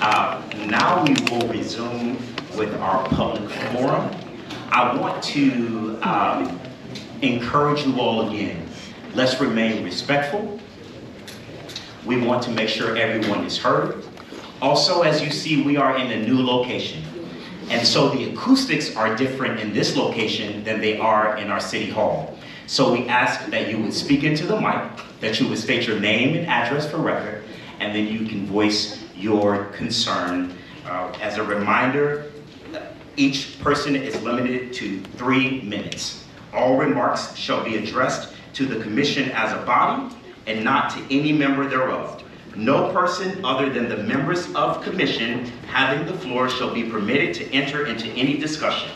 Now we will resume with our public forum. I want to encourage you all again. Let's remain respectful. We want to make sure everyone is heard. Also, as you see, we are in a new location. And so the acoustics are different in this location than they are in our city hall. So we ask that you would speak into the mic, that you would state your name and address for record, and then you can voice your concern. As a reminder, each person is limited to 3 minutes. All remarks shall be addressed to the commission as a body and not to any member thereof. No person other than the members of commission having the floor shall be permitted to enter into any discussion,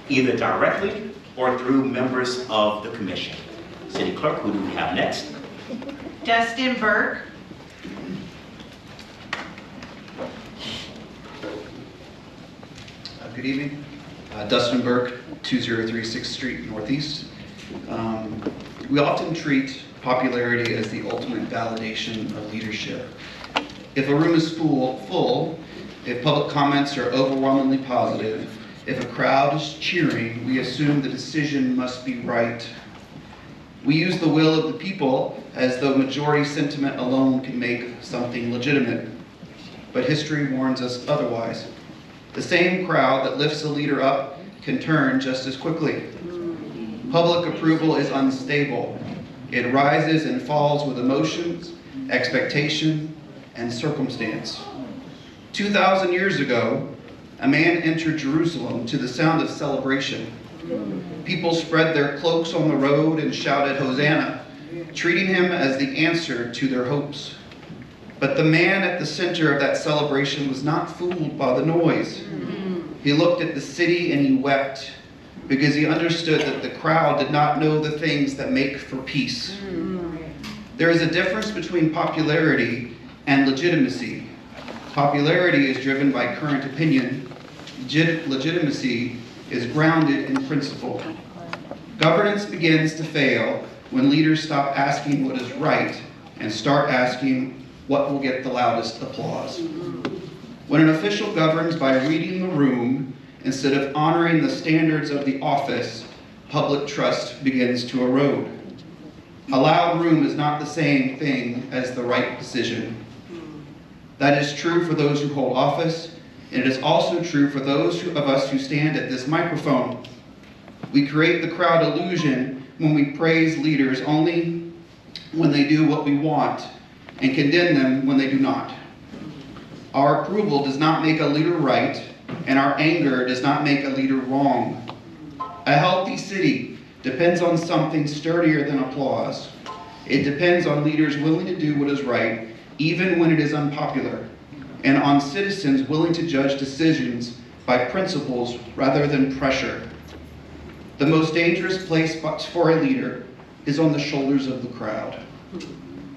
either directly or through members of the commission. City Clerk, who do we have next? Dustin Burke. Good evening. Dustin Burke, 203 Street Northeast. We often treat popularity as the ultimate validation of leadership. If a room is full, if public comments are overwhelmingly positive, if a crowd is cheering, we assume the decision must be right. We use the will of the people as though majority sentiment alone can make something legitimate. But history warns us otherwise. The same crowd that lifts a leader up can turn just as quickly. Public approval is unstable. It rises and falls with emotions, expectation, and circumstance. 2,000 years ago, a man entered Jerusalem to the sound of celebration. People spread their cloaks on the road and shouted Hosanna, treating him as the answer to their hopes. But the man at the center of that celebration was not fooled by the noise. He looked at the city and he wept because he understood that the crowd did not know the things that make for peace. There is a difference between popularity and legitimacy. Popularity is driven by current opinion. Legitimacy is grounded in principle. Governance begins to fail when leaders stop asking what is right and start asking what will get the loudest applause. When an official governs by reading the room instead of honoring the standards of the office, public trust begins to erode. A loud room is not the same thing as the right decision. That is true for those who hold office, and it is also true for those of us who stand at this microphone. We create the crowd illusion when we praise leaders only when they do what we want and condemn them when they do not. Our approval does not make a leader right, and our anger does not make a leader wrong. A healthy city depends on something sturdier than applause. It depends on leaders willing to do what is right, even when it is unpopular, and on citizens willing to judge decisions by principles rather than pressure. The most dangerous place for a leader is on the shoulders of the crowd.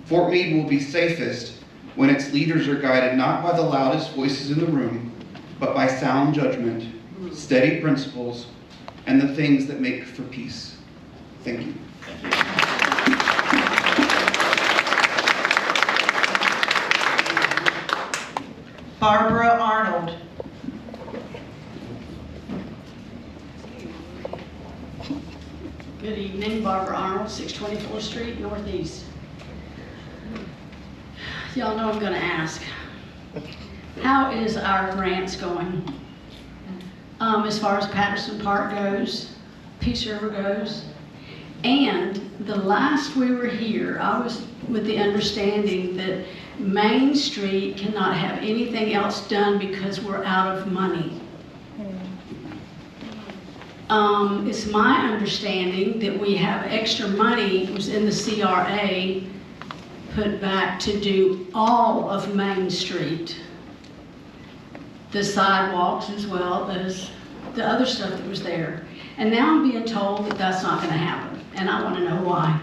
Fort Meade will be safest when its leaders are guided not by the loudest voices in the room, but by sound judgment, steady principles, and the things that make for peace. Thank you. Barbara Arnold. Good evening, Barbara Arnold, 624th Street Northeast. Y'all know I'm going to ask, how is our grants going? As far as Patterson Park goes, Peace River goes, and the last we were here, I was with the understanding that Main Street cannot have anything else done because we're out of money. It's my understanding that we have extra money, it was in the CRA, put back to do all of Main Street. The sidewalks as well as the other stuff that was there. And now I'm being told that that's not going to happen, and I want to know why.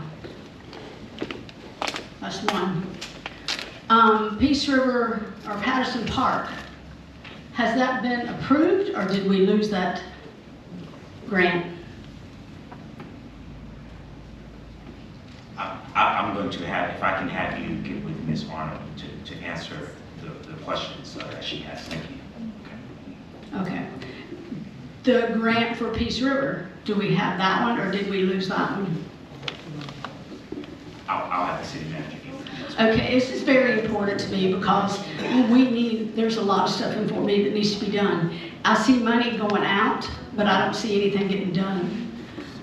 That's one. Peace River or Patterson Park, has that been approved or did we lose that grant? I'm going to have, if I can have you get with Ms. Arnold to answer the questions that she has. the grant for Peace River, do we have that one, or did we lose that one? I'll have the city manager give you. Okay, this is very important to me because there's a lot of stuff in Fort Meade that needs to be done. I see money going out, but I don't see anything getting done.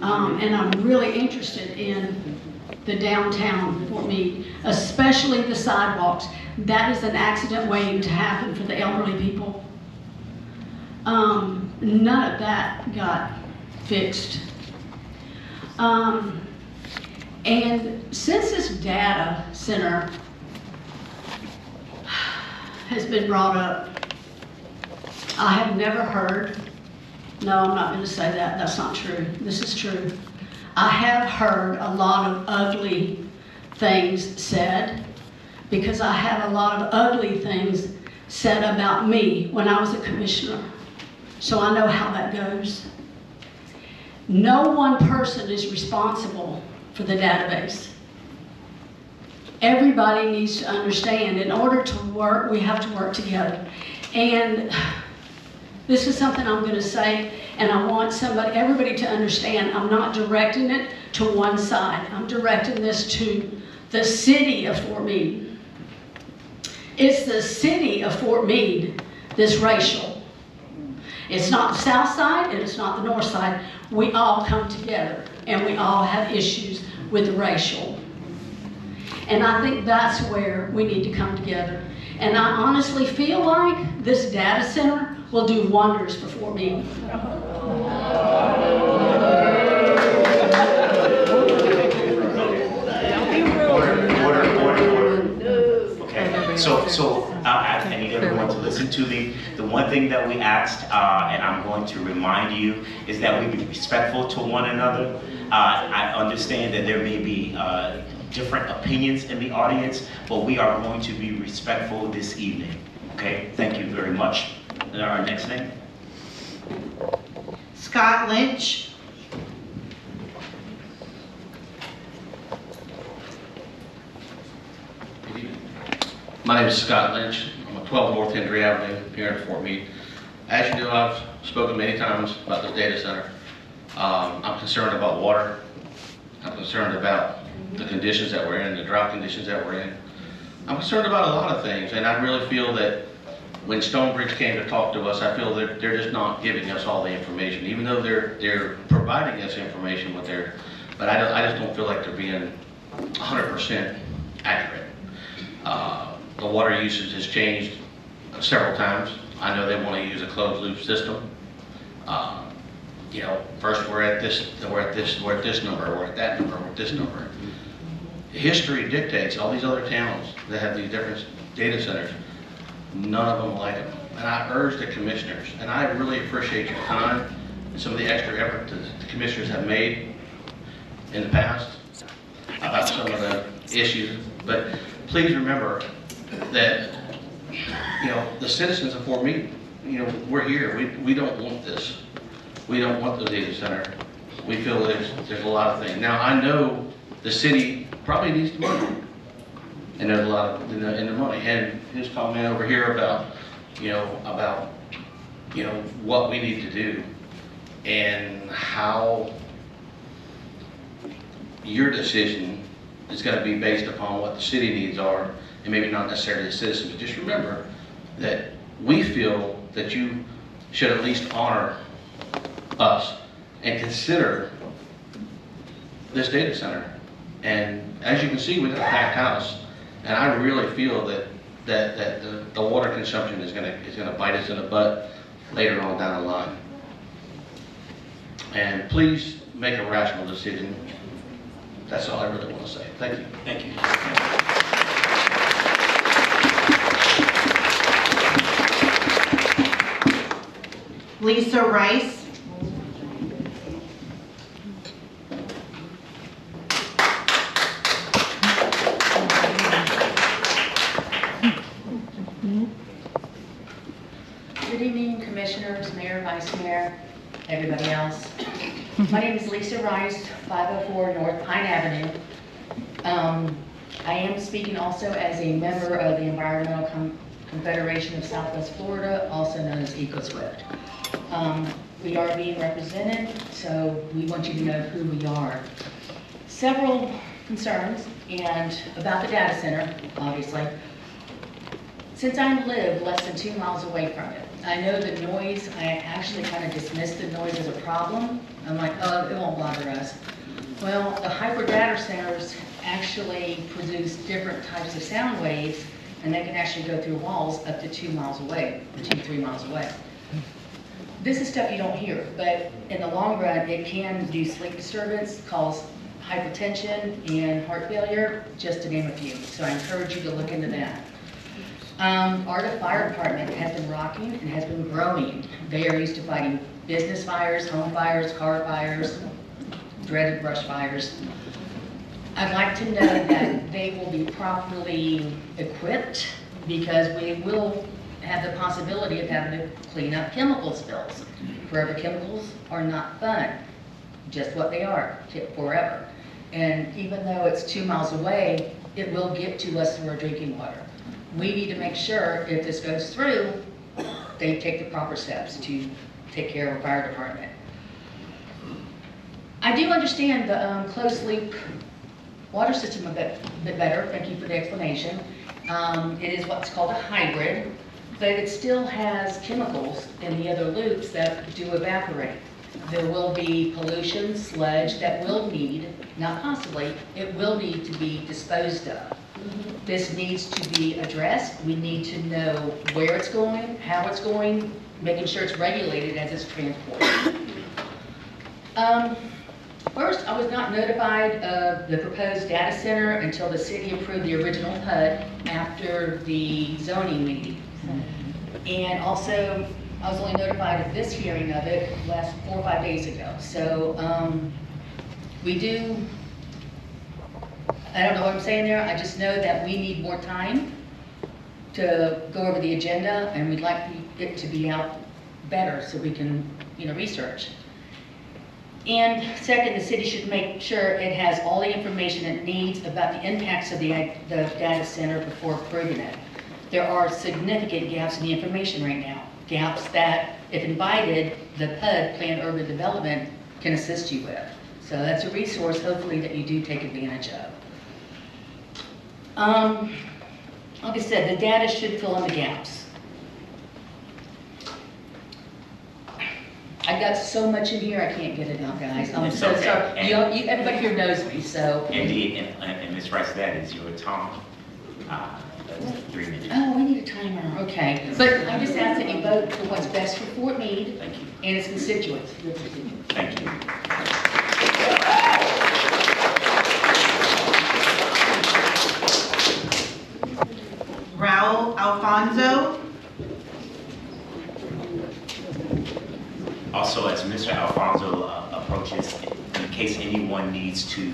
And I'm really interested in the downtown Fort Meade, especially the sidewalks. That is an accident waiting to happen for the elderly people. None of that got fixed. And since this data center has been brought up, I have never heard, no, I'm not going to say that, that's not true, this is true. I have heard a lot of ugly things said, because I had a lot of ugly things said about me when I was a commissioner. So I know how that goes. No one person is responsible for the database. Everybody needs to understand, in order to work, we have to work together. And this is something I'm going to say, and I want everybody to understand, I'm not directing it to one side. I'm directing this to the city of Fort Meade. It's the city of Fort Meade that's racial. It's not the south side and it's not the north side. We all come together and we all have issues with the racial. And I think that's where we need to come together. And I honestly feel like this data center will do wonders for Fort Meade. Okay, so I need everyone to listen to me. The one thing that we asked, and I'm going to remind you, is that we be respectful to one another. I understand that there may be different opinions in the audience, but we are going to be respectful this evening. Okay, thank you very much. Our next name? Scott Lynch. My name is Scott Lynch. I'm at 12 North Henry Avenue here in Fort Meade. As you know, I've spoken many times about this data center. I'm concerned about water. I'm concerned about the conditions that we're in, the drought conditions that we're in. I'm concerned about a lot of things, and I really feel that when Stonebridge came to talk to us, I feel that they're just not giving us all the information, even though they're providing us information with but I just don't feel like they're being 100% accurate. The water usage has changed several times. I know they want to use a closed loop system. You know, first we're at this number, we're at that number, we're at this number. History dictates all these other towns that have these different data centers, none of them like them. And I urge the commissioners, and I really appreciate your time and some of the extra effort that the commissioners have made in the past about some of the issues, but please remember that, you know, the citizens of Fort Meade, you know, we're here. We don't want this. We don't want the data center. We feel there's a lot of things. Now, I know the city probably needs the money, and there's a lot of in the money. And his comment over here about what we need to do and how your decision is going to be based upon what the city needs are, and maybe not necessarily the citizens. But just remember that we feel that you should at least honor us and consider this data center. And as you can see, we got a packed house, and I really feel that the water consumption is gonna bite us in the butt later on down the line. And please make a rational decision. That's all I really want to say. Thank you. Thank you. Lisa Rice. Good evening, commissioners, mayor, vice mayor, everybody else. My name is Lisa Rice, 504 North Pine Avenue. I am speaking also as a member of the Environmental Confederation of Southwest Florida, also known as EcoSwift. We are being represented, so we want you to know who we are. Several concerns and about the data center, obviously. Since I live less than 2 miles away from it, I know the noise, I actually kind of dismissed the noise as a problem. I'm like, oh, it won't bother us. Well, the hyper data centers actually produce different types of sound waves, and they can actually go through walls up to 2 miles away, 2 to 3 miles away. This is stuff you don't hear, but in the long run, it can do sleep disturbance, cause hypertension and heart failure, just to name a few. So I encourage you to look into that. Our fire department has been rocking and has been growing. They are used to fighting business fires, home fires, car fires, dreaded brush fires. I'd like to know that they will be properly equipped, because we will have the possibility of having to clean up chemical spills. Forever chemicals are not fun, just what they are, forever. And even though it's 2 miles away, it will get to us through our drinking water. We need to make sure if this goes through, they take the proper steps to take care of our fire department. I do understand the closed loop water system a bit better. Thank you for the explanation. It is what's called a hybrid, but it still has chemicals in the other loops that do evaporate. There will be pollution, sludge that will need, not possibly, it will need to be disposed of. This needs to be addressed. We need to know where it's going, how it's going, making sure it's regulated as it's transported. First, I was not notified of the proposed data center until the city approved the original PUD after the zoning meeting. And also, I was only notified of this hearing of it last 4 or 5 days ago. So we do, I don't know what I'm saying there, I just know that we need more time to go over the agenda, and we'd like it to be out better so we can, research. And second, the city should make sure it has all the information it needs about the impacts of the data center before approving it. There are significant gaps in the information right now. Gaps that, if invited, the PUD, Planned Urban Development, can assist you with. So that's a resource, hopefully, that you do take advantage of. Like I said, the data should fill in the gaps. I got so much in here, I can't get it out, guys. I'm It's so okay. sorry. Everybody here knows me, so. Indeed, and Ms. Rice, that is your time. 3 minutes. Oh, we need a timer, okay. But I just ask that you vote for what's best for Fort Meade Thank you. and its constituents. Thank you. Raul Alfonso, Also, as Mr. Alfonso approaches, in case anyone needs to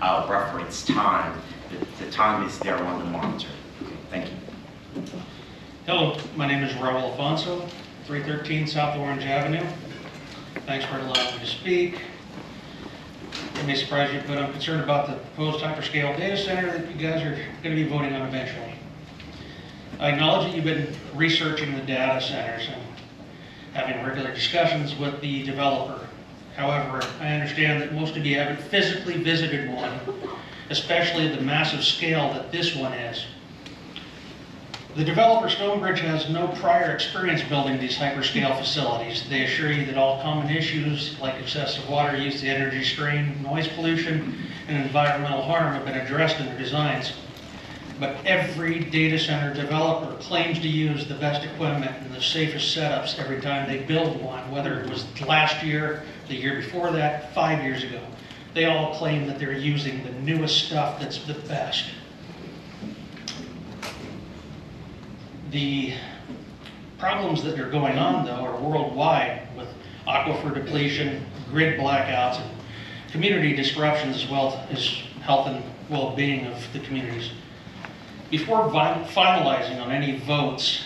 reference time, the time is there on the monitor. Thank you. Hello, my name is Raul Alfonso, 313 South Orange Avenue. Thanks for allowing me to speak. It may surprise you, but I'm concerned about the proposed hyperscale data center that you guys are going to be voting on eventually. I acknowledge that you've been researching the data centers and having regular discussions with the developer. However, I understand that most of you haven't physically visited one, especially the massive scale that this one is. The developer, Stonebridge, has no prior experience building these hyperscale facilities. They assure you that all common issues like excessive water use, the energy strain, noise pollution, and environmental harm have been addressed in their designs. But every data center developer claims to use the best equipment and the safest setups every time they build one, whether it was last year, the year before that, 5 years ago. They all claim that they're using the newest stuff that's the best. The problems that are going on, though, are worldwide, with aquifer depletion, grid blackouts, and community disruptions, as well as health and well-being of the communities. Before finalizing on any votes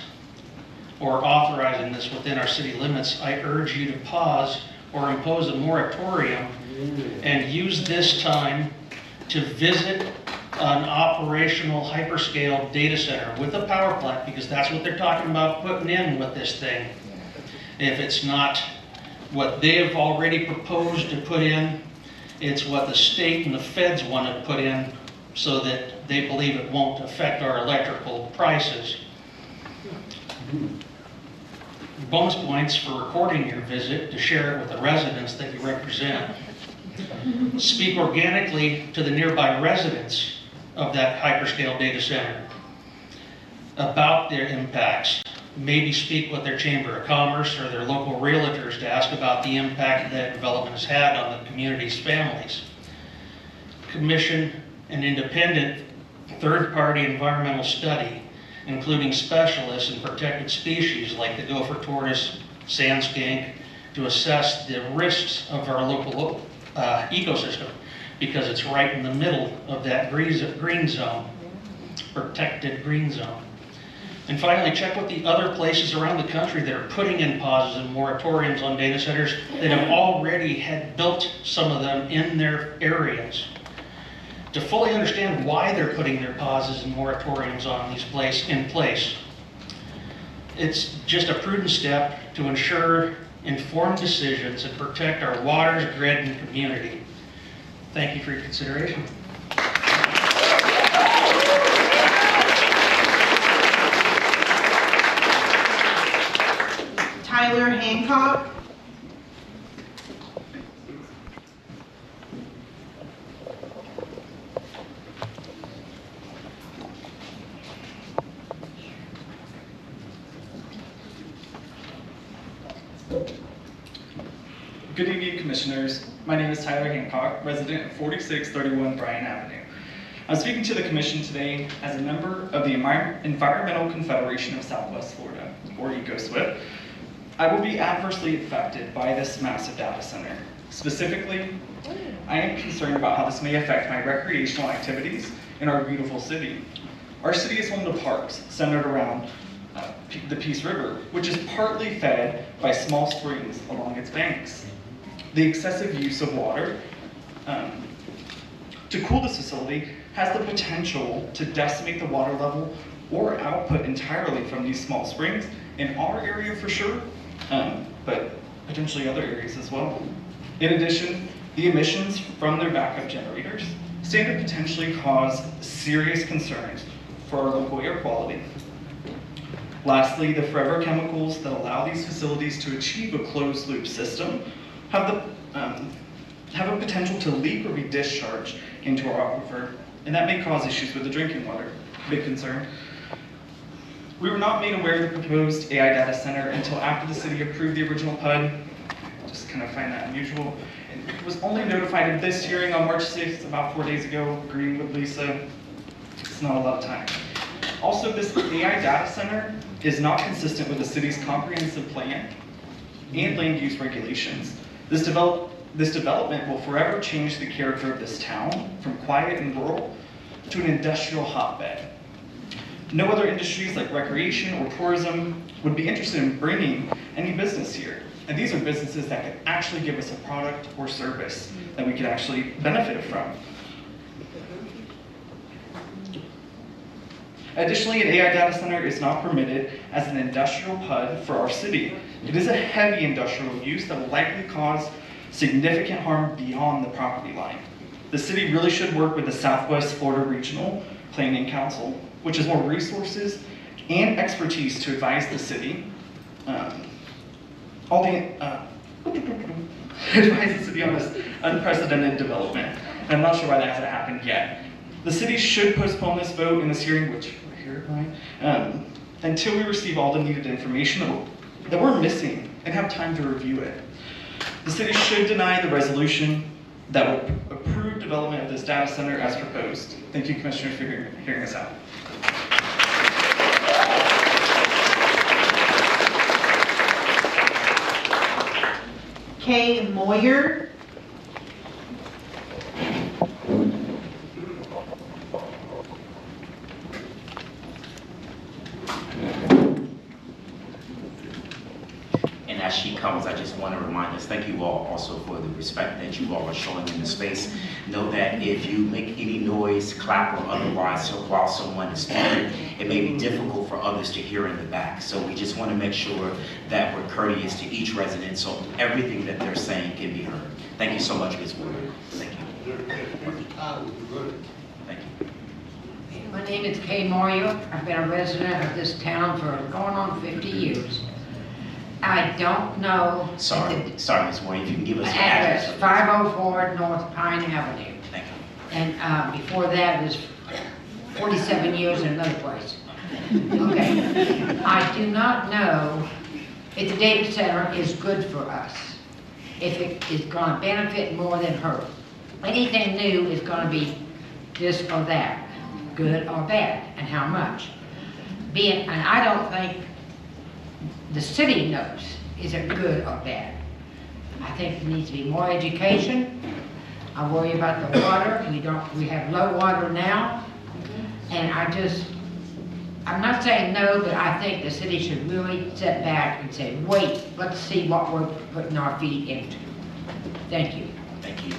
or authorizing this within our city limits, I urge you to pause or impose a moratorium and use this time to visit an operational hyperscale data center with a power plant, because that's what they're talking about putting in with this thing. If it's not what they have already proposed to put in, it's what the state and the feds want to put in so that they believe it won't affect our electrical prices. Bonus points for recording your visit to share it with the residents that you represent. Speak organically to the nearby residents of that hyperscale data center about their impacts. Maybe speak with their Chamber of Commerce or their local realtors to ask about the impact that development has had on the community's families. Commission an independent third-party environmental study, including specialists in protected species like the gopher tortoise, sand skink, to assess the risks of our local ecosystem, because it's right in the middle of that green zone, protected green zone. And finally, check with the other places around the country that are putting in pauses and moratoriums on data centers that have already had built some of them in their areas. To fully understand why they're putting their pauses and moratoriums on these in place. It's just a prudent step to ensure informed decisions and protect our waters, grid, and community. Thank you for your consideration. Tyler Hancock. Good evening, Commissioners. My name is Tyler Hancock, resident of 4631 Bryan Avenue. I'm speaking to the Commission today as a member of the Environmental Confederation of Southwest Florida, or EcoSWIP. I will be adversely affected by this massive data center. Specifically, I am concerned about how this may affect my recreational activities in our beautiful city. Our city is home to parks centered around the Peace River, which is partly fed by small springs along its banks. The excessive use of water to cool this facility has the potential to decimate the water level or output entirely from these small springs in our area for sure, but potentially other areas as well. In addition, the emissions from their backup generators stand to potentially cause serious concerns for our local air quality. Lastly, the forever chemicals that allow these facilities to achieve a closed loop system have a potential to leak or be discharged into our aquifer, and that may cause issues with the drinking water. Big concern. We were not made aware of the proposed AI data center until after the city approved the original PUD. Just kind of find that unusual. It was only notified of this hearing on March 6th, about 4 days ago, agreeing with Lisa. It's not a lot of time. Also, this AI data center is not consistent with the city's comprehensive plan and land use regulations. This development will forever change the character of this town from quiet and rural to an industrial hotbed. No other industries like recreation or tourism would be interested in bringing any business here. And these are businesses that could actually give us a product or service that we could actually benefit from. Additionally, an AI data center is not permitted as an industrial PUD for our city. It is a heavy industrial use that will likely cause significant harm beyond the property line. The city really should work with the Southwest Florida Regional Planning Council, which has more resources and expertise to advise the city advise the city on this unprecedented development. And I'm not sure why that hasn't happened yet. The city should postpone this vote in this hearing, which we're here, right? Until we receive all the needed information that we're missing and have time to review it. The city should deny the resolution that would approve development of this data center as proposed. Thank you, Commissioners, for hearing us out. Kay Moyer. And as she comes, I just want to remind us, thank you all also for the respect that you all are showing in the space. Know that if you make any noise, clap or otherwise, so while someone is speaking, it may be difficult for others to hear in the back. So we just want to make sure that we're courteous to each resident so everything that they're saying can be heard. Thank you so much, Ms. Wood. Thank you. Thank you. My name is Kay Moyer. I've been a resident of this town for going on 50 years. I don't know. Sorry, Ms. Moore, if you can give us your Address, address. 504 North Pine Avenue. Thank you. And before that was 47 years in another place. Okay. I do not know if the data center is good for us, if it is going to benefit more than hurt. Anything new is going to be this or that, good or bad, and how much. And I don't think the city knows, is it good or bad? I think there needs to be more education. I worry about the water. We have low water now. And I'm not saying no, but I think the city should really sit back and say, wait, let's see what we're putting our feet into. Thank you. Thank you.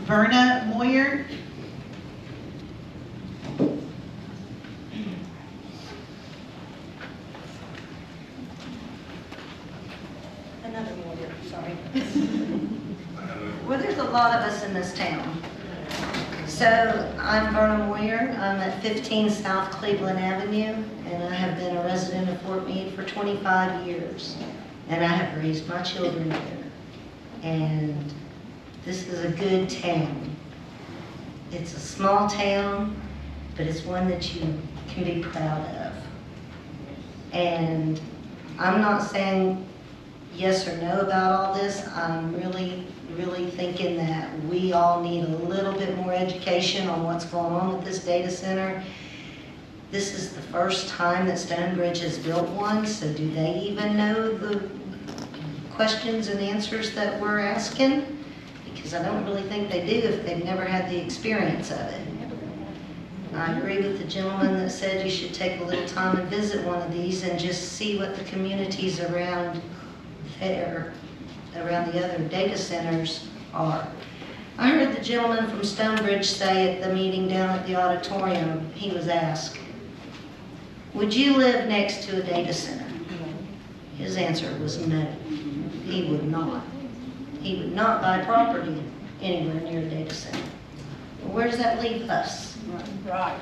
Verna Moyer. Another lawyer, sorry. Well, there's a lot of us in this town. So I'm Verna Moyer. I'm at 15 South Cleveland Avenue, and I have been a resident of Fort Meade for 25 years. And I have raised my children here. And this is a good town. It's a small town, but it's one that you can be proud of. And I'm not saying yes or no about all this. I'm really thinking that we all need a little bit more education on what's going on with this data center. This is the first time that Stonebridge has built one, so do they even know the questions and answers that we're asking? Because I don't really think they do if they've never had the experience of it. I agree with the gentleman that said you should take a little time and visit one of these and just see what the communities around there, around the other data centers are. I heard the gentleman from Stonebridge say at the meeting down at the auditorium, he was asked, would you live next to a data center? His answer was no, he would not. He would not buy property anywhere near a data center. Well, where does that leave us? Right.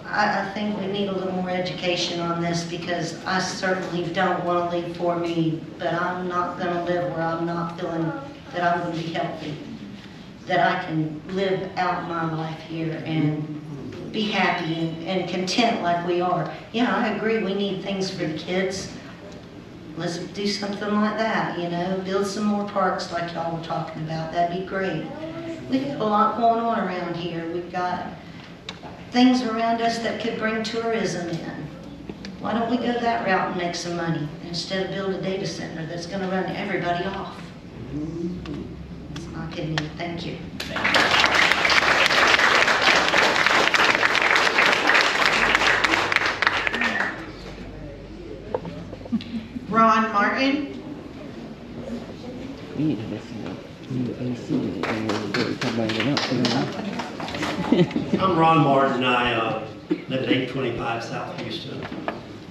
I think we need a little more education on this because I certainly don't want to leave Fort Meade, but I'm not going to live where I'm not feeling that I'm going to be healthy, that I can live out my life here and be happy and content like we are. Yeah, I agree, we need things for the kids. Let's do something like that, you know, build some more parks like y'all were talking about. That'd be great. We've got a lot going on around here. We've got things around us that could bring tourism in. Why don't we go that route and make some money instead of build a data center that's going to run everybody off? That's my opinion. Thank you. Ron Martin. We need to listen to new AC and we're talking about it up. I'm Ron Martin. I live at 825 South Houston.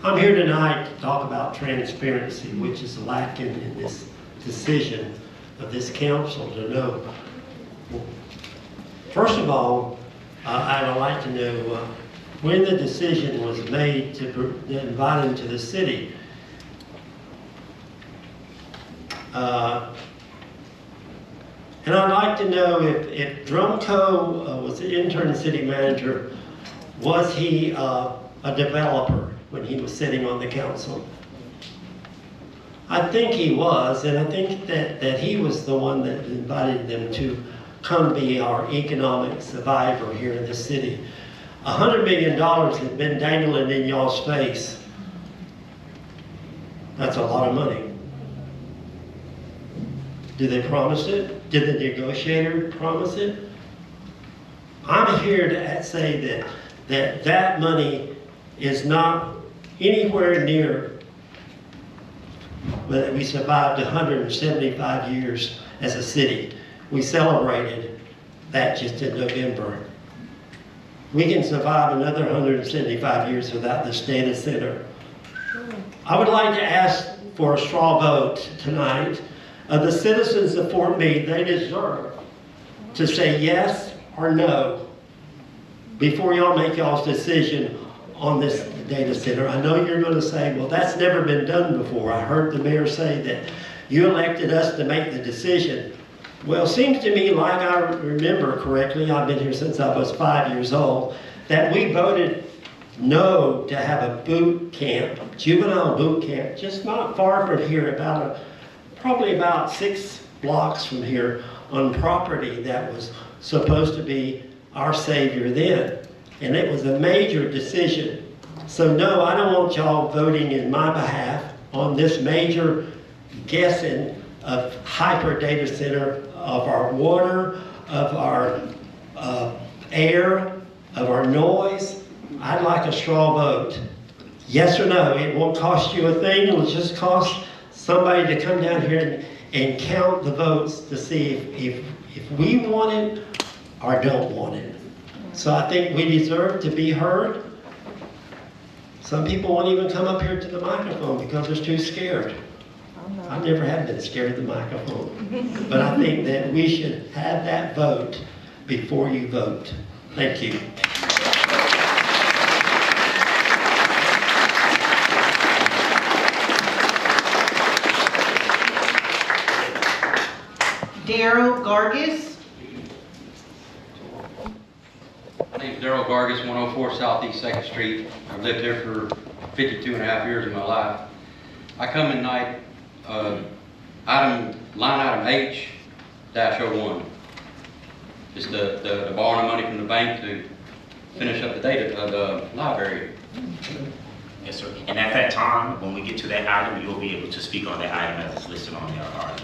I'm here tonight to talk about transparency, which is lacking in this decision of this council to know. First of all, I'd like to know when the decision was made to invite him to the city. And I'd like to know if Drumco was the intern city manager, was he a developer when he was sitting on the council? I think he was, and I think that he was the one that invited them to come be our economic survivor here in the city. $100 million had been dangling in y'all's face. That's a lot of money. Did they promise it? Did the negotiator promise it? I'm here to say that money is not anywhere near, but we survived 175 years as a city. We celebrated that just in November. We can survive another 175 years without this data center. I would like to ask for a straw vote tonight of the citizens of Fort Meade. They deserve to say yes or no before y'all make y'all's decision on this data center. I know you're going to say, well, that's never been done before. I heard the mayor say that you elected us to make the decision. Well, it seems to me, like I remember correctly, I've been here since I was 5 years old, that we voted no to have a boot camp, juvenile boot camp, just not far from here, probably about 6 blocks from here, on property that was supposed to be our savior then. And it was a major decision. So no, I don't want y'all voting in my behalf on this major guessing of hyper data center, of our water, of our air, of our noise. I'd like a straw vote. Yes or no. It won't cost you a thing. It'll just cost somebody to come down here and count the votes to see if we want it or don't want it. So I think we deserve to be heard. Some people won't even come up here to the microphone because they're too scared. I've never had been scared of the microphone. But I think that we should have that vote before you vote. Thank you. Daryl Gargis. My name's Daryl Gargis, 104 Southeast 2nd Street. I've lived here for 52 and a half years of my life. I come in night, line item H-01. It's the borrowing money from the bank to finish up the the library. Yes, sir. And at that time, when we get to that item, you'll be able to speak on that item as it's listed on there already.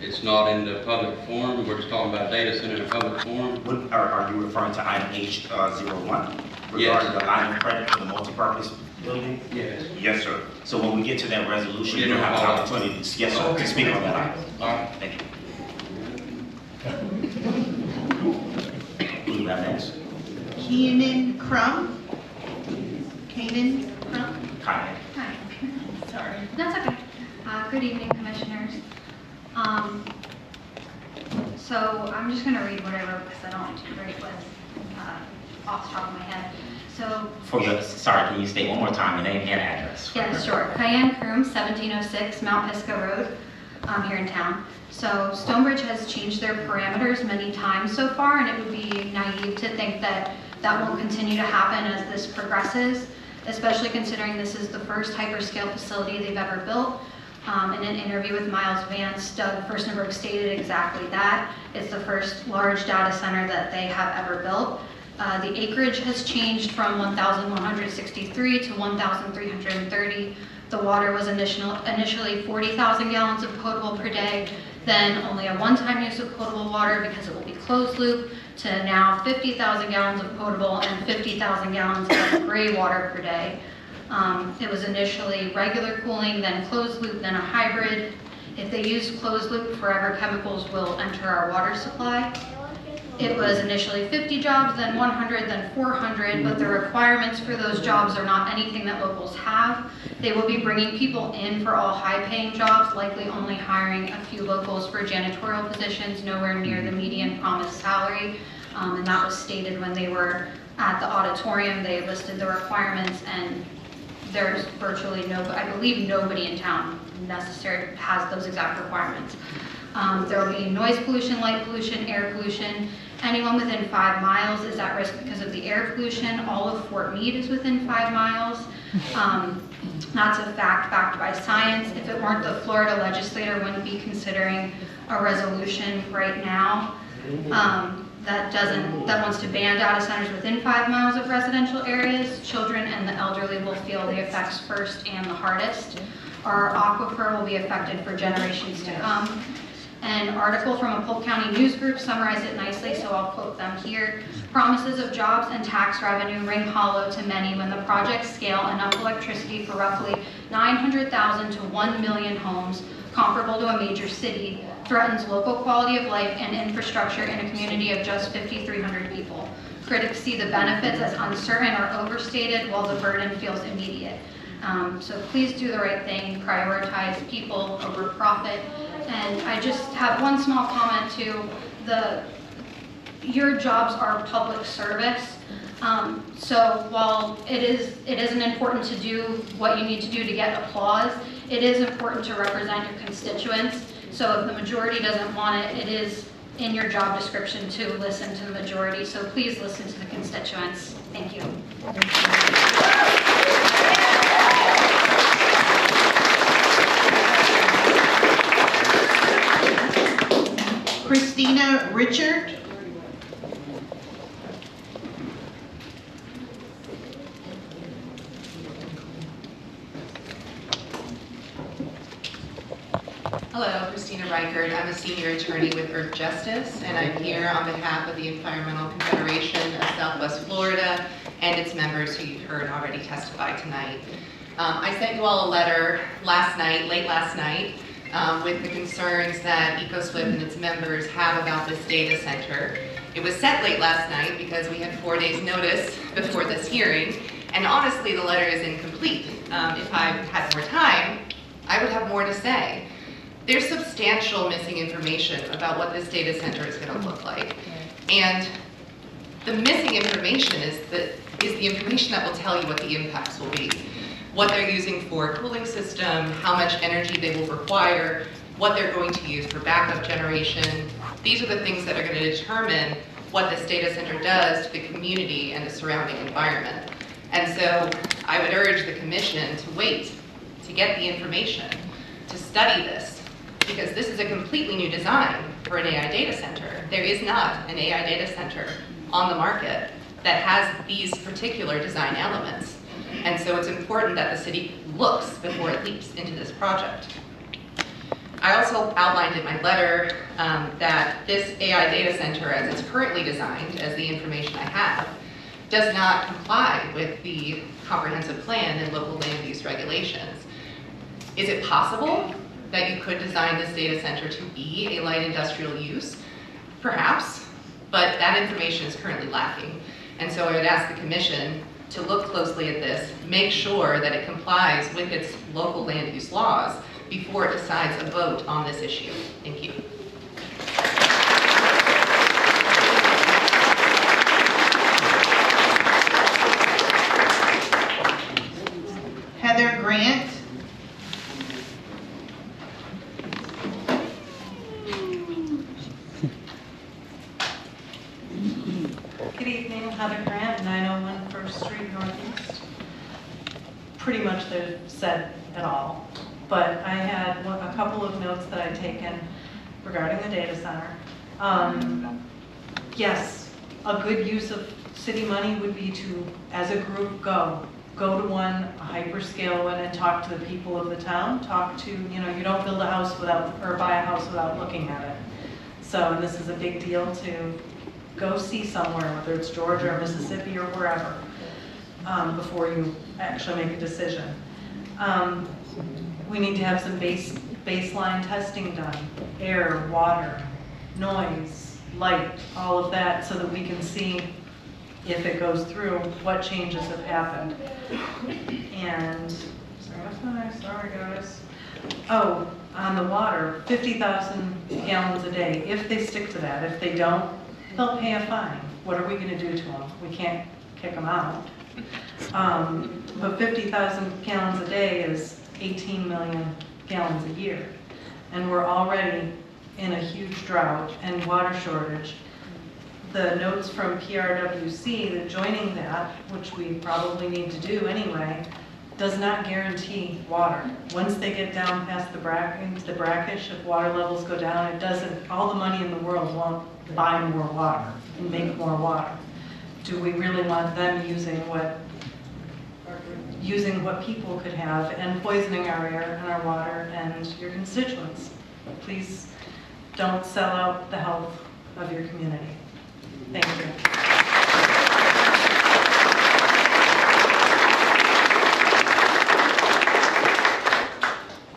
It's not in the public forum. We're just talking about data center in a public forum. Are you referring to item H-01? Regarding Yes. the line of credit for the multipurpose building? Yes. Yes, sir. So when we get to that resolution, Yeah, you'll have an no. opportunity, yes, sir, to speak on that item. All right. Thank you. Who do you have next? Keenan Crum. Kyle. Hi. Sorry. That's okay. Good evening, commissioners. So I'm just going to read what I wrote because I don't write with off the top of my head. So Sorry, can you state one more time your name and address? yeah, sure. Cayenne Croom, 1706 Mount Pisgah Road, here in town. So Stonebridge has changed their parameters many times so far, and it would be naive to think that that will continue to happen as this progresses, especially considering this is the first hyperscale facility they've ever built. In an interview with Miles Vance, Doug Furstenberg stated exactly that. It's the first large data center that they have ever built. The acreage has changed from 1,163 to 1,330. The water was initially 40,000 gallons of potable per day, then only a one-time use of potable water because it will be closed loop, to now 50,000 gallons of potable and 50,000 gallons of gray water per day. It was initially regular cooling, then closed loop, then a hybrid. If they use closed loop, forever chemicals will enter our water supply. It was initially 50 jobs, then 100, then 400, but the requirements for those jobs are not anything that locals have. They will be bringing people in for all high-paying jobs, likely only hiring a few locals for janitorial positions, nowhere near the median promised salary. And that was stated when they were at the auditorium. They listed the requirements, and there's virtually I believe nobody in town necessarily has those exact requirements. There will be noise pollution, light pollution, air pollution. Anyone within 5 miles is at risk because of the air pollution. All of Fort Meade is within 5 miles. That's a fact backed by science. If it weren't, the Florida legislator wouldn't be considering a resolution right now that wants to ban data centers within 5 miles of residential areas. Children and the elderly will feel the effects first and the hardest. Our aquifer will be affected for generations to come. An article from a Polk County news group summarized it nicely, so I'll quote them here. Promises of jobs and tax revenue ring hollow to many when the projects scale enough electricity for roughly 900,000 to 1 million homes, comparable to a major city, threatens local quality of life and infrastructure in a community of just 5,300 people. Critics see the benefits as uncertain or overstated, while the burden feels immediate. So please do the right thing, prioritize people over profit. And I just have one small comment to your jobs are public service. So while it isn't important to do what you need to do to get applause, it is important to represent your constituents. So if the majority doesn't want it, it is in your job description to listen to the majority. So please listen to the constituents. Thank you. Christina Richard. Hello, Christina Reichert. I'm a senior attorney with Earth Justice, and I'm here on behalf of the Environmental Confederation of Southwest Florida and its members who you've heard already testify tonight. I sent you all a letter late last night, with the concerns that EcoSWIP and its members have about this data center. It was sent late last night because we had 4 days notice before this hearing, and honestly the letter is incomplete. If I had more time, I would have more to say. There's substantial missing information about what this data center is going to look like. And the missing information is the information that will tell you what the impacts will be. What they're using for a cooling system, how much energy they will require, what they're going to use for backup generation. These are the things that are going to determine what this data center does to the community and the surrounding environment. And so I would urge the commission to wait to get the information, to study this, because this is a completely new design for an AI data center. There is not an AI data center on the market that has these particular design elements. And so it's important that the city looks before it leaps into this project. I also outlined in my letter that this AI data center, as it's currently designed, as the information I have, does not comply with the comprehensive plan and local land use regulations. Is it possible that you could design this data center to be a light industrial use? Perhaps, but that information is currently lacking. And so I would ask the commission to look closely at this, make sure that it complies with its local land use laws before it decides a vote on this issue. Thank you. Heather Grant. Good evening, Heather Grant, 901 First Street Northeast. Pretty much they've said it all, but I had a couple of notes that I'd taken regarding the data center. Yes, a good use of city money would be to, as a group, go to one, a hyperscale one, and talk to the people of the town. Talk to, you don't build a house without, or buy a house without looking at it. So, and this is a big deal to go see somewhere, whether it's Georgia or Mississippi or wherever, before you actually make a decision. We need to have some baseline testing done, air, water, noise, light, all of that, so that we can see if it goes through, what changes have happened. And, sorry guys. Oh, on the water, 50,000 gallons a day, if they stick to that. If they don't, they'll pay a fine. What are we going to do to them? We can't kick them out. But 50,000 gallons a day is 18 million gallons a year. And we're already in a huge drought and water shortage. The notes from PRWC that joining that, which we probably need to do anyway, does not guarantee water. Once they get down past the brackish, if water levels go down, it doesn't, all the money in the world won't buy more water and make more water. Do we really want them using what people could have and poisoning our air and our water and your constituents? Please Don't sell out the health of your community. Thank you.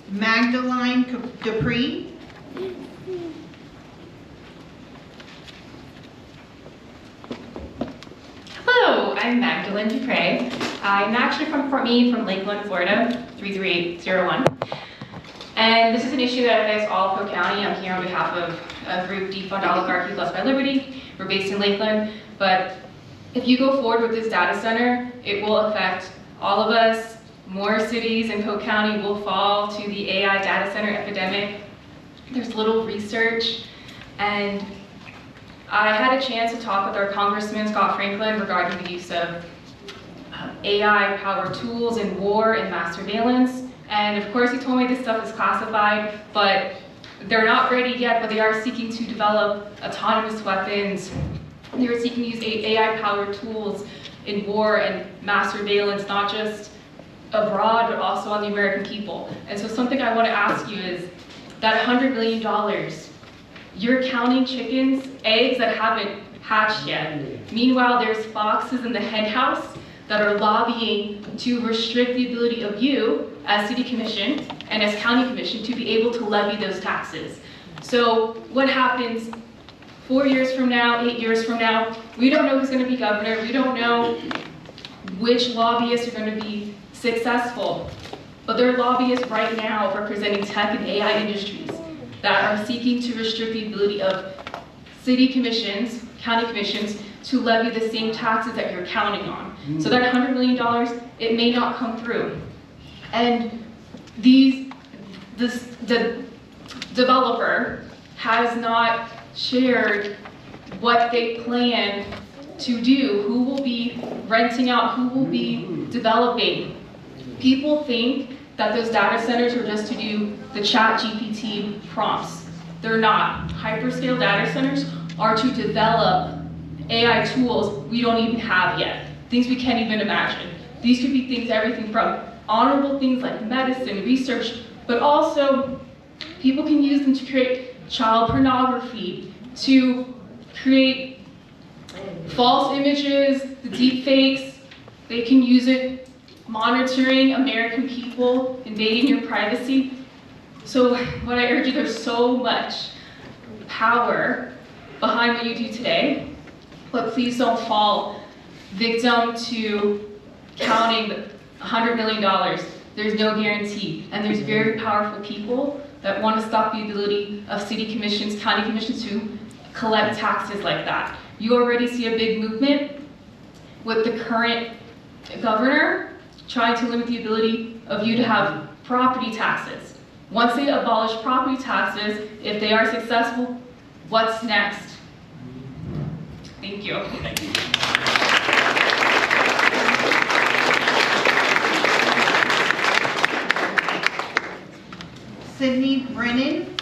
Magdalene Dupree. Hello, I'm Magdalene Dupre. I'm actually from Fort Meade, from Lakeland, Florida, 33801. And this is an issue that affects all of Polk County. I'm here on behalf of a group, Defund Oligarchy, Blessed by Liberty. We're based in Lakeland, but if you go forward with this data center, it will affect all of us. More cities in Polk County will fall to the AI data center epidemic. There's little research, and I had a chance to talk with our Congressman, Scott Franklin, regarding the use of AI-powered tools in war and mass surveillance. And of course, he told me this stuff is classified, but they're not ready yet, but they are seeking to develop autonomous weapons. They're seeking to use AI-powered tools in war and mass surveillance, not just abroad, but also on the American people. And so something I want to ask you is, that $100 million, you're counting chickens, eggs that haven't hatched yet. Meanwhile, there's foxes in the hen house that are lobbying to restrict the ability of you as city commission and as county commission to be able to levy those taxes. So what happens 4 years from now, 8 years from now? We don't know who's going to be governor. We don't know which lobbyists are going to be successful. But there are lobbyists right now representing tech and AI industries that are seeking to restrict the ability of city commissions, county commissions, to levy the same taxes that you're counting on. So that $100 million, it may not come through. And the developer has not shared what they plan to do, who will be renting out, who will be developing. People think that those data centers are just to do the chat GPT prompts. They're not. Hyperscale data centers are to develop AI tools we don't even have yet, things we can't even imagine. These could be things, everything from honorable things like medicine, research, but also people can use them to create child pornography, to create false images, the deep fakes. They can use it monitoring American people, invading your privacy. So what I urge you, there's so much power behind what you do today, but please don't fall victim to counting $100 million. There's no guarantee, and there's very powerful people that want to stop the ability of city commissions, county commissions to collect taxes like that. You already see a big movement with the current governor trying to limit the ability of you to have property taxes. Once they abolish property taxes, if they are successful, what's next? Thank you. Thank you. Sydney Brennan.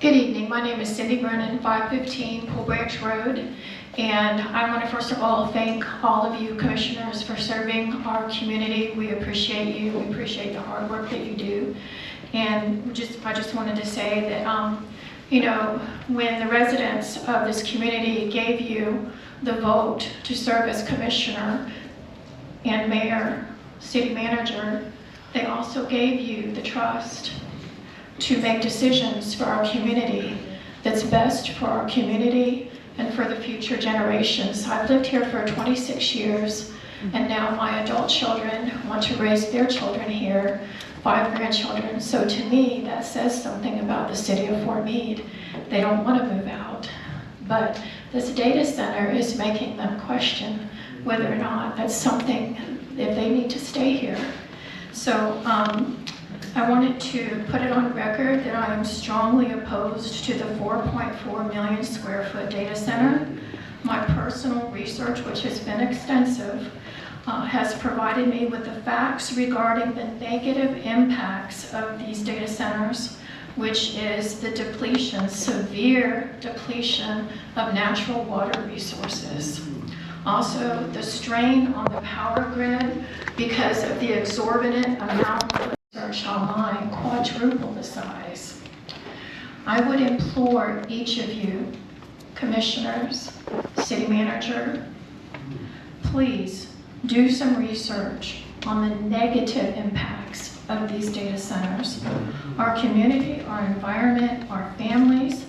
Good evening, my name is Cindy Brennan, 515 Pool Branch Road, and I want to first of all thank all of you commissioners for serving our community. We appreciate you, we appreciate the hard work that you do, and I just wanted to say that you know, when the residents of this community gave you the vote to serve as commissioner and mayor, city manager, they also gave you the trust to make decisions for our community that's best for our community and for the future generations. I've lived here for 26 years, and now my adult children want to raise their children here, 5 grandchildren. So to me, that says something about the city of Fort Meade. They don't want to move out, but this data center is making them question whether or not that's something, if they need to stay here. So I wanted to put it on record that I am strongly opposed to the 4.4 million square foot data center. My personal research, which has been extensive, has provided me with the facts regarding the negative impacts of these data centers, which is the depletion, severe depletion of natural water resources. Also, the strain on the power grid because of the exorbitant amount of research online quadruple the size. I would implore each of you, commissioners, city manager, please do some research on the negative impacts of these data centers. Our community, our environment, our families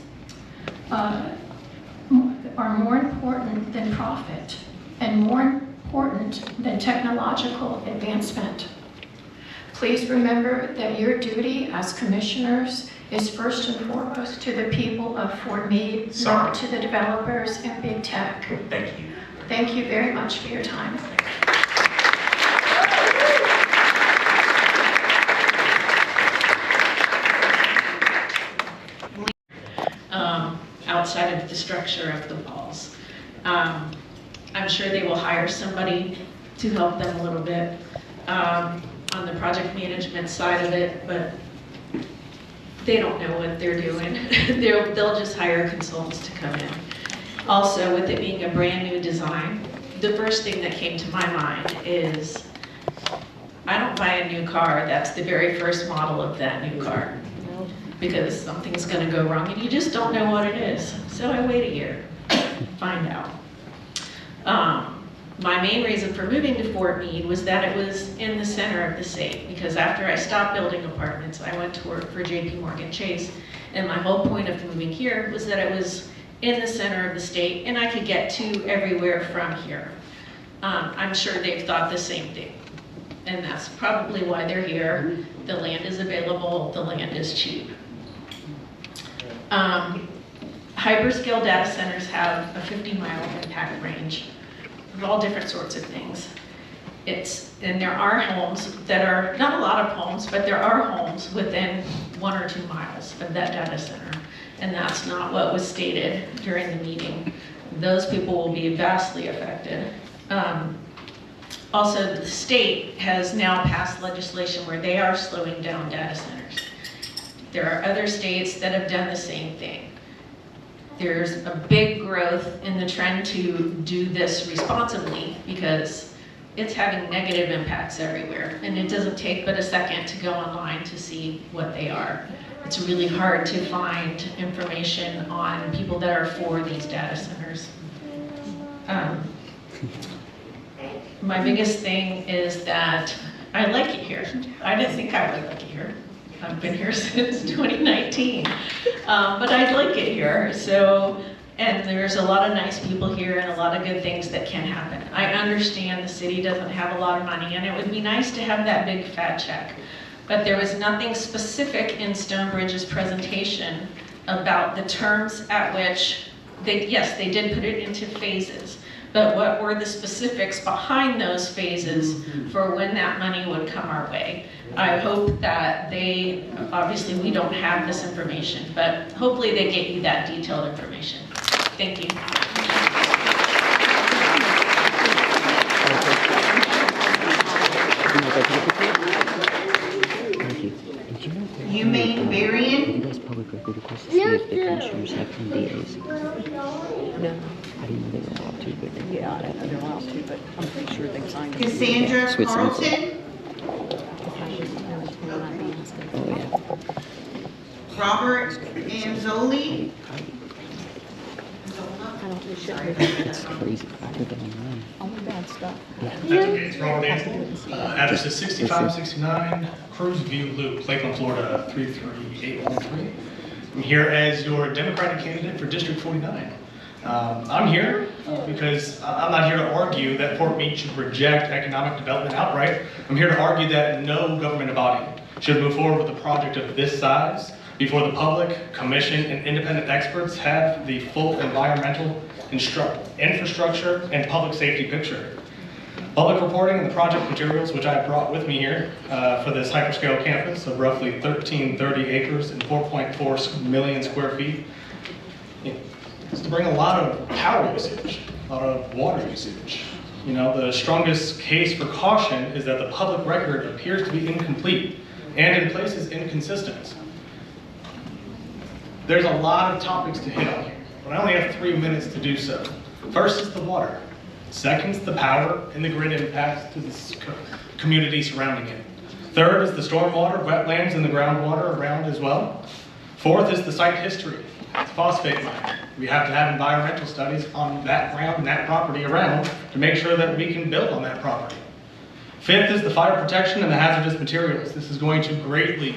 are more important than profit and more important than technological advancement. Please remember that your duty as commissioners is first and foremost to the people of Fort Meade, not to the developers and big tech. Thank you. Thank you very much for your time. Outside of the structure of the walls. I'm sure they will hire somebody to help them a little bit on the project management side of it, but they don't know what they're doing. They'll just hire consultants to come in. Also, with it being a brand new design, the first thing that came to my mind is, I don't buy a new car, that's the very first model of that new car, because something's gonna go wrong and you just don't know what it is. So I wait a year, find out. My main reason for moving to Fort Meade was that it was in the center of the state, because after I stopped building apartments, I went to work for JP Chase, and my whole point of moving here was that it was in the center of the state and I could get to everywhere from here. I'm sure they've thought the same thing, and that's probably why they're here. The land is available, the land is cheap. Hyperscale data centers have a 50-mile impact range of all different sorts of things. And there are homes that are, not a lot of homes, but there are homes within 1 or 2 miles of that data center. And that's not what was stated during the meeting. Those people will be vastly affected. Also, the state has now passed legislation where they are slowing down data centers. There are other states that have done the same thing. There's a big growth in the trend to do this responsibly because it's having negative impacts everywhere. And it doesn't take but a second to go online to see what they are. It's really hard to find information on people that are for these data centers. My biggest thing is that I like it here. I didn't think I would like it here. I've been here since 2019, but I like it here. So, and there's a lot of nice people here and a lot of good things that can happen. I understand the city doesn't have a lot of money, and it would be nice to have that big fat check. But there was nothing specific in Stonebridge's presentation about the terms at which yes, they did put it into phases. But what were the specifics behind those phases for when that money would come our way? I hope that obviously we don't have this information, but hopefully they get you that detailed information. Thank you. Humane Variant. Those public record requests to see if the commissioners have NDAs. No. I didn't know they were allowed to, but yeah, I don't know they're allowed to, but I'm pretty sure they signed it. Cassandra Carlton. Oh, yeah. Robert Anzoli. It's crazy. I took it online. Only bad stuff. That's okay, it's Robert Anthony. Address is 6569 Cruise View Loop, Lakeland, Florida 33813. I'm here as your Democratic candidate for District 49. I'm here because I'm not here to argue that Fort Meade should reject economic development outright. I'm here to argue that no government body should move forward with a project of this size before the public, commission, and independent experts have the full environmental, infrastructure, and public safety picture. Public reporting and the project materials, which I brought with me here for this hyperscale campus of roughly 1330 acres and 4.4 million square feet, is to bring a lot of power usage, a lot of water usage. You know, the strongest case for caution is that the public record appears to be incomplete and in places inconsistent. There's a lot of topics to hit on here, but I only have 3 minutes to do so. First is the water. Second is the power and the grid impacts to the community surrounding it. Third is the stormwater, wetlands, and the groundwater around as well. Fourth is the site history. It's a phosphate mine. We have to have environmental studies on that ground and that property around to make sure that we can build on that property. Fifth is the fire protection and the hazardous materials. This is going to greatly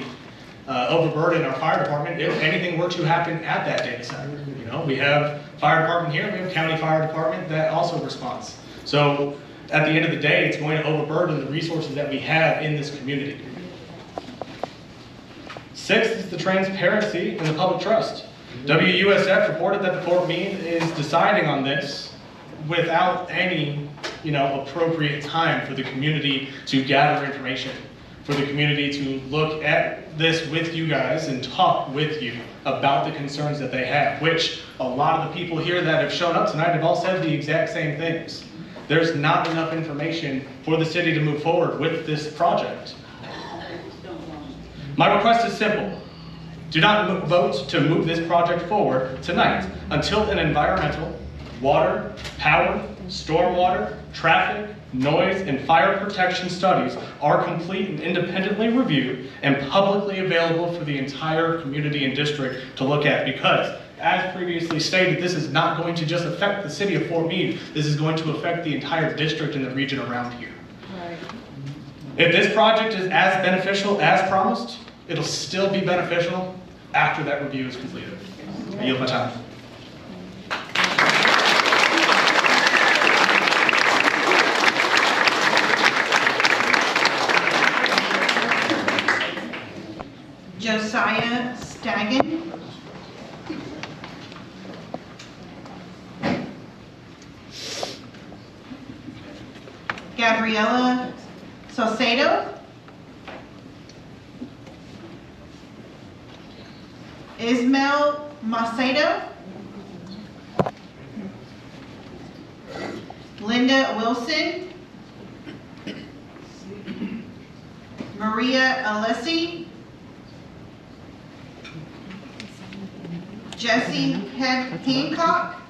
overburden our fire department if anything were to happen at that data center. You know, we have fire department here, we have county fire department that also responds. So at the end of the day, it's going to overburden the resources that we have in this community. Sixth is the transparency and the public trust. WUSF reported that the Fort Meade is deciding on this without any, appropriate time for the community to gather information, for the community to look at this with you guys and talk with you about the concerns that they have, which a lot of the people here that have shown up tonight have all said the exact same things. There's not enough information for the city to move forward with this project. My request is simple. Do not vote to move this project forward tonight until an environmental, water, power, stormwater, traffic, noise, and fire protection studies are complete and independently reviewed and publicly available for the entire community and district to look at, because as previously stated, this is not going to just affect the city of Fort Meade. This is going to affect the entire district and the region around here. Right. If this project is as beneficial as promised, it'll still be beneficial after that review is completed. I yield my time. Josiah Stagan. Gabriela Salcedo. Ismael Macedo. Linda Wilson. Maria Alessi. Jesse Hancock.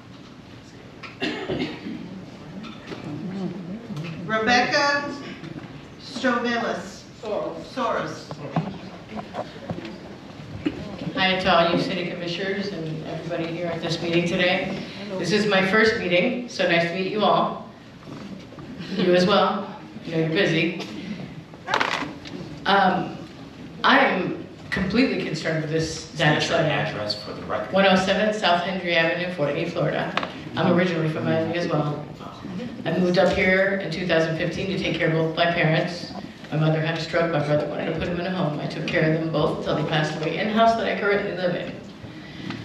Rebecca Strovilis. Soros. Hi to all you city commissioners and everybody here at this meeting today. This is my first meeting, so nice to meet you all. You as well. I know you're busy. I'm completely concerned with this data State your center. address for the record. 107 South Henry Avenue, Fort Meade, Florida. I'm originally from Miami as well. I moved up here in 2015 to take care of both my parents. My mother had a stroke, my brother wanted to put him in a home. I took care of them both until they passed away in the house that I currently live in.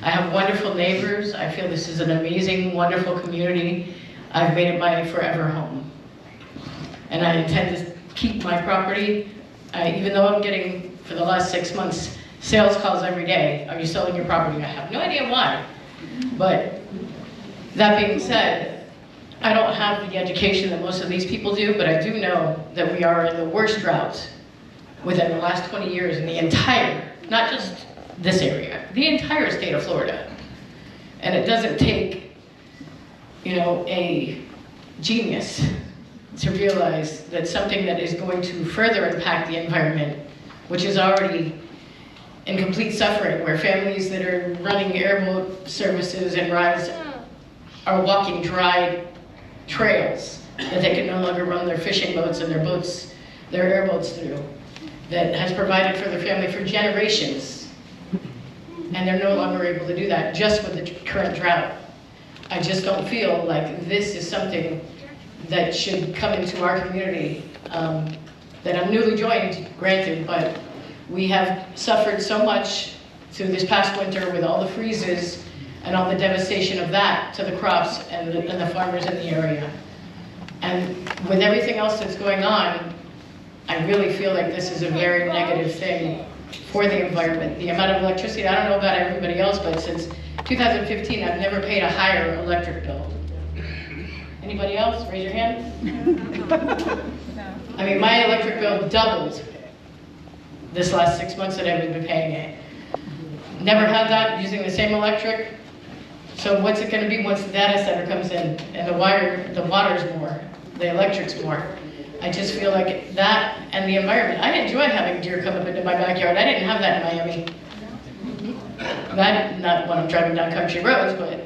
I have wonderful neighbors. I feel this is an amazing, wonderful community. I've made it my forever home. And I intend to keep my property, even though I'm getting, for the last 6 months, sales calls every day. Are you selling your property? I have no idea why. But that being said, I don't have the education that most of these people do, but I do know that we are in the worst drought within the last 20 years in the entire, not just this area, the entire state of Florida. And it doesn't take, a genius to realize that something that is going to further impact the environment, which is already in complete suffering, where families that are running airboat services and rides are walking dry trails that they can no longer run their fishing boats and their airboats through, that has provided for their family for generations. And they're no longer able to do that just with the current drought. I just don't feel like this is something that should come into our community, that I'm newly joined, granted, but we have suffered so much through this past winter with all the freezes and all the devastation of that to the crops and the farmers in the area. And with everything else that's going on, I really feel like this is a very negative thing for the environment. The amount of electricity, I don't know about everybody else, but since 2015, I've never paid a higher electric bill. Anybody else? Raise your hand. I mean, my electric bill doubled this last 6 months that I've been paying it. Never had that using the same electric So what's it gonna be once the data center comes in and the water's more, the electric's more? I just feel like that and the environment. I enjoy having deer come up into my backyard. I didn't have that in Miami. Not when I'm driving down country roads, but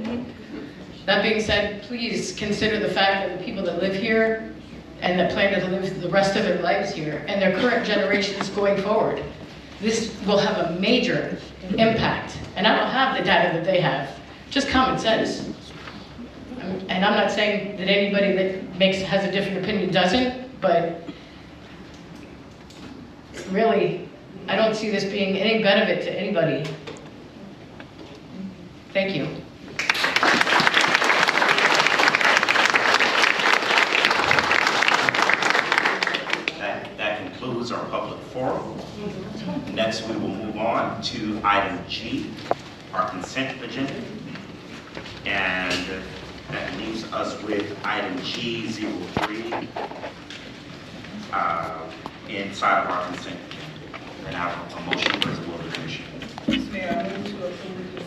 that being said, please consider the fact that the people that live here and that plan to live the rest of their lives here and their current generations going forward. This will have a major impact. And I don't have the data that they have, just common sense. And I'm not saying that anybody that has a different opinion doesn't, but really, I don't see this being any benefit to anybody. Thank you. That concludes our public forum. Next, we will move on to item G, our consent agenda. And that leaves us with item G03 inside of our consent agenda. And I have a motion for the Board of Commissioners. Mr. Mayor, I move to approve